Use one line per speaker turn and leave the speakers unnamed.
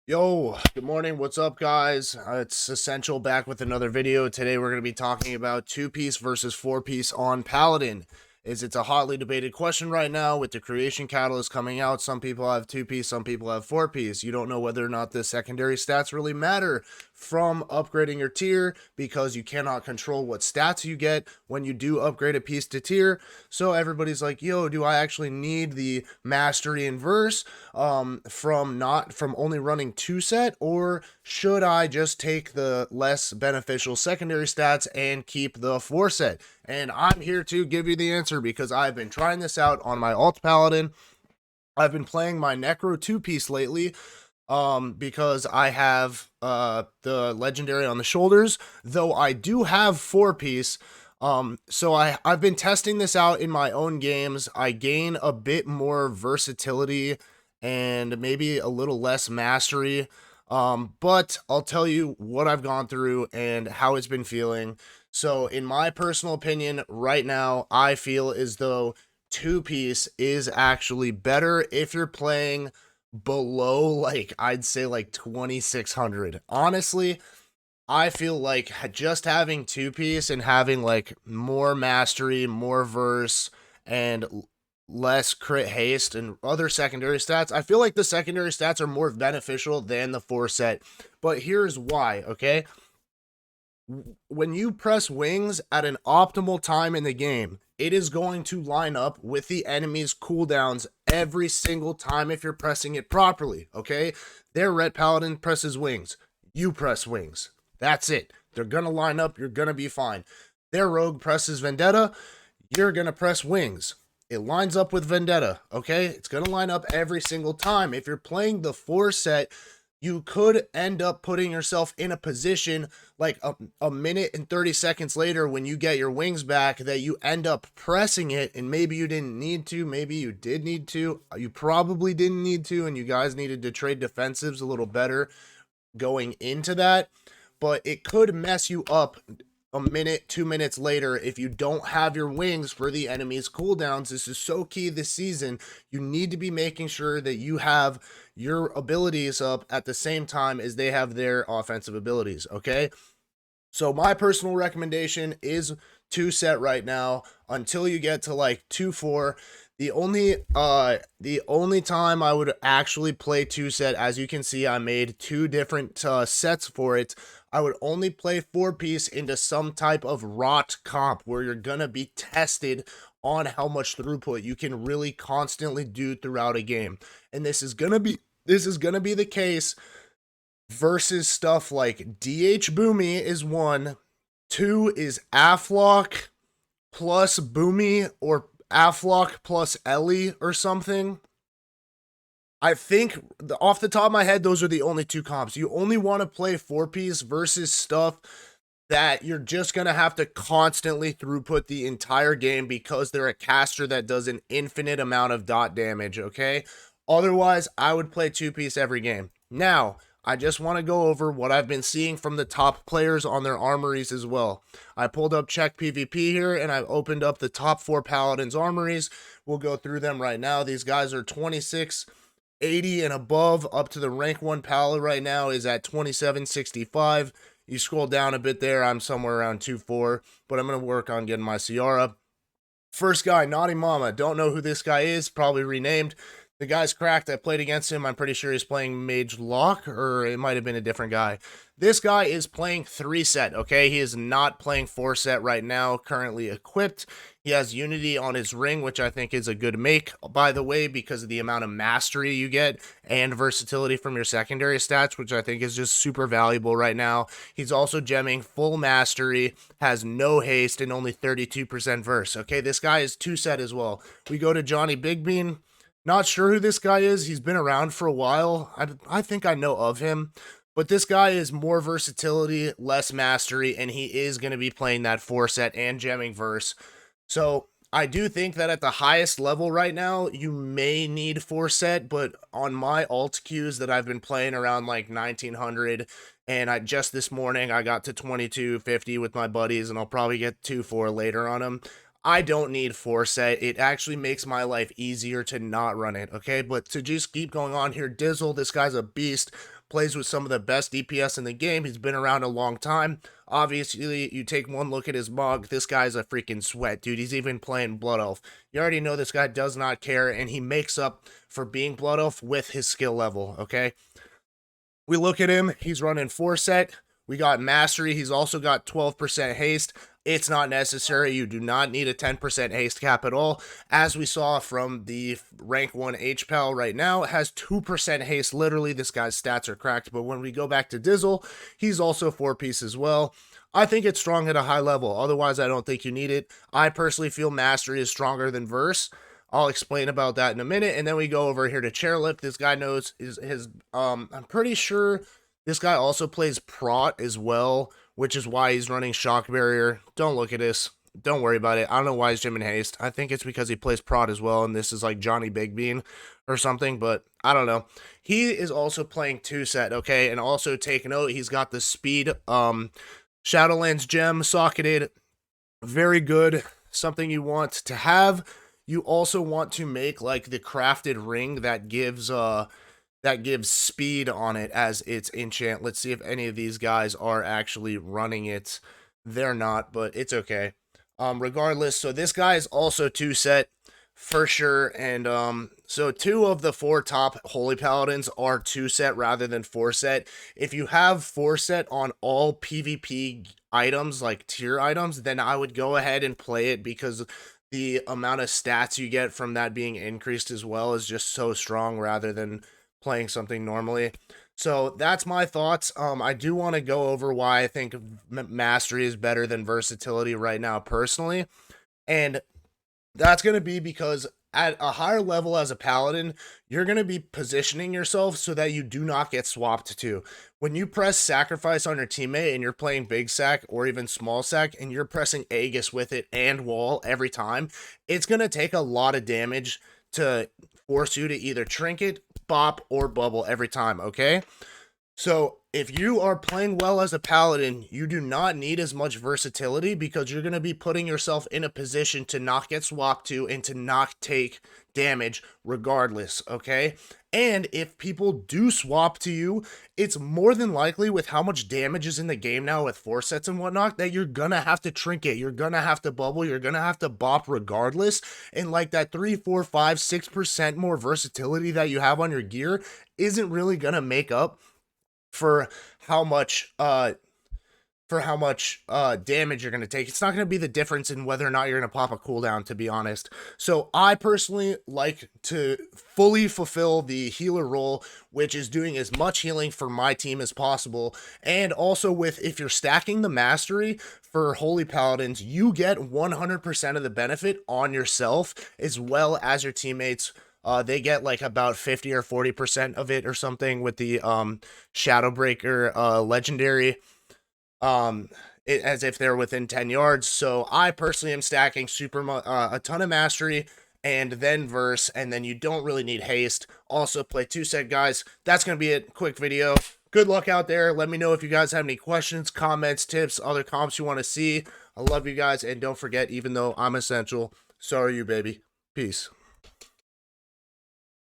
Yo, good morning. What's up, guys? It's Essential back with another video. Today we're going to be talking about two-piece versus four-piece on Paladin. It's a hotly debated question right now with the creation catalyst coming out. Some people have two-piece, some people have four-piece. You don't know whether or not the secondary stats really matter from upgrading your tier because you cannot control what stats you get when you do upgrade a piece to tier. So everybody's like, yo, do I actually need the mastery and verse from only running two set, or should I just take the less beneficial secondary stats and keep the four set? And I'm here to give you the answer because I've been trying this out on my alt Paladin. I've been playing my Necro two-piece lately because I have the legendary on the shoulders, though I do have four-piece. So I've been testing this out in my own games. I gain a bit more versatility and maybe a little less mastery. But I'll tell you what I've gone through and how it's been feeling. So, in my personal opinion, right now, I feel as though two-piece is actually better if you're playing below, like, I'd say like 2600. Honestly, I feel like just having two-piece and having like more mastery, more verse, and less crit haste and other secondary stats, I feel like the secondary stats are more beneficial than the four set. But here's why, okay? When you press wings at an optimal time in the game, it is going to line up with the enemy's cooldowns every single time if you're pressing it properly, okay? Their red paladin presses wings, you press wings. That's it. They're gonna line up, you're gonna be fine. Their rogue presses vendetta, you're gonna press wings. It lines up with vendetta, okay? It's gonna line up every single time. If you're playing the four set, you could end up putting yourself in a position like a minute and 30 seconds later when you get your wings back that you end up pressing it, and maybe you didn't need to, maybe you did need to, you probably didn't need to, and you guys needed to trade defensives a little better going into that, but it could mess you up a minute, 2 minutes later if you don't have your wings for the enemy's cooldowns. This is so key this season. You need to be making sure that you have your abilities up at the same time as they have their offensive abilities, okay? So my personal recommendation is two set right now until you get to like 2-4. The only time I would actually play two set, as you can see, I made two different sets for it. I would only play four piece into some type of rot comp where you're gonna be tested on how much throughput you can really constantly do throughout a game. And this is gonna be the case versus stuff like DH Boomy is one, two is Aflock plus Boomy or Aflock plus Ellie or something. I think off the top of my head, those are the only two comps. You only want to play four piece versus stuff that you're just going to have to constantly throughput the entire game because they're a caster that does an infinite amount of dot damage, okay? Otherwise, I would play two piece every game. Now, I just want to go over what I've been seeing from the top players on their armories as well. I pulled up Check PvP here and I've opened up the top four Paladins armories. We'll go through them right now. These guys are 2680 and above. Up to the rank 1 Paladin right now is at 2765. You scroll down a bit there, I'm somewhere around 2-4, but I'm going to work on getting my Ciara. First guy, Naughty Mama. Don't know who this guy is, probably renamed. The guy's cracked. I played against him. I'm pretty sure he's playing Mage Lock, or it might have been a different guy. This guy is playing 3 set, okay? He is not playing 4 set right now, currently equipped. He has Unity on his ring, which I think is a good make, by the way, because of the amount of mastery you get and versatility from your secondary stats, which I think is just super valuable right now. He's also gemming full mastery, has no haste, and only 32% verse. Okay, this guy is 2 set as well. We go to Johnny Bigbean. Not sure who this guy is. He's been around for a while. I think I know of him. But this guy is more versatility, less mastery, and he is going to be playing that 4 set and gemming verse. So I do think that at the highest level right now, you may need 4 set, but on my alt queues that I've been playing around like 1900, and just this morning I got to 2250 with my buddies, and I'll probably get 2-4 later on them. I don't need 4 set. It actually makes my life easier to not run it, okay? But to just keep going on here, Dizzle, this guy's a beast. plays with some of the best DPS in the game. He's been around a long time. Obviously, you take one look at his mug, this guy's a freaking sweat, dude. He's even playing Blood Elf. You already know this guy does not care, and he makes up for being Blood Elf with his skill level, okay? We look at him, he's running 4-set. We got Mastery, he's also got 12% haste. It's not necessary. You do not need a 10% haste cap at all. As we saw from the rank 1 HPAL right now, it has 2% haste. Literally, this guy's stats are cracked. But when we go back to Dizzle, he's also 4-piece as well. I think it's strong at a high level. Otherwise, I don't think you need it. I personally feel Mastery is stronger than Verse. I'll explain about that in a minute. And then we go over here to Chairlift. This guy knows his I'm pretty sure this guy also plays Prot as well, which is why he's running Shock Barrier. Don't look at this. Don't worry about it. I don't know why he's Jim in Haste. I think it's because he plays Prot as well, and this is like Johnny Big Bean or something, but I don't know. He is also playing 2-set, okay? And also take note, he's got the speed Shadowlands gem socketed. Very good. Something you want to have. You also want to make like the crafted ring that gives speed on it as its enchant. Let's see if any of these guys are actually running it. They're not, but it's okay. Regardless, so this guy is also 2-set for sure, and so 2 of the 4 top Holy Paladins are 2-set rather than 4-set. If you have 4-set on all PvP items, like tier items, then I would go ahead and play it because the amount of stats you get from that being increased as well is just so strong rather than playing something normally. So that's my thoughts. I do want to go over why I think Mastery is better than Versatility right now personally, and that's going to be because at a higher level as a Paladin, you're going to be positioning yourself so that you do not get swapped to. When you press Sacrifice on your teammate and you're playing Big Sack or even Small Sack and you're pressing Aegis with it and Wall every time, it's going to take a lot of damage to force you to either Trinket, Bop, or Bubble every time, okay? So if you are playing well as a Paladin, you do not need as much versatility because you're going to be putting yourself in a position to not get swapped to and to not take damage regardless, okay? And if people do swap to you, it's more than likely with how much damage is in the game now with 4-sets and whatnot that you're gonna have to Trinket, you're gonna have to Bubble, you're gonna have to Bop regardless. And like that 3, 4, 5, 6% more versatility that you have on your gear isn't really gonna make up for how much damage you're going to take. It's not going to be the difference in whether or not you're going to pop a cooldown, to be honest. So I personally like to fully fulfill the healer role, which is doing as much healing for my team as possible. And also with, if you're stacking the Mastery for Holy Paladins, you get 100% of the benefit on yourself as well as your teammates. They get like about 50 or 40% of it or something with the Shadowbreaker legendary, as if they're within 10 yards. So I personally am stacking a ton of Mastery and then Verse, and then you don't really need Haste. Also play 2-set, guys. That's going to be it. Quick video. Good luck out there. Let me know if you guys have any questions, comments, tips, other comps you want to see. I love you guys, and don't forget, even though I'm essential, so are you, baby. Peace.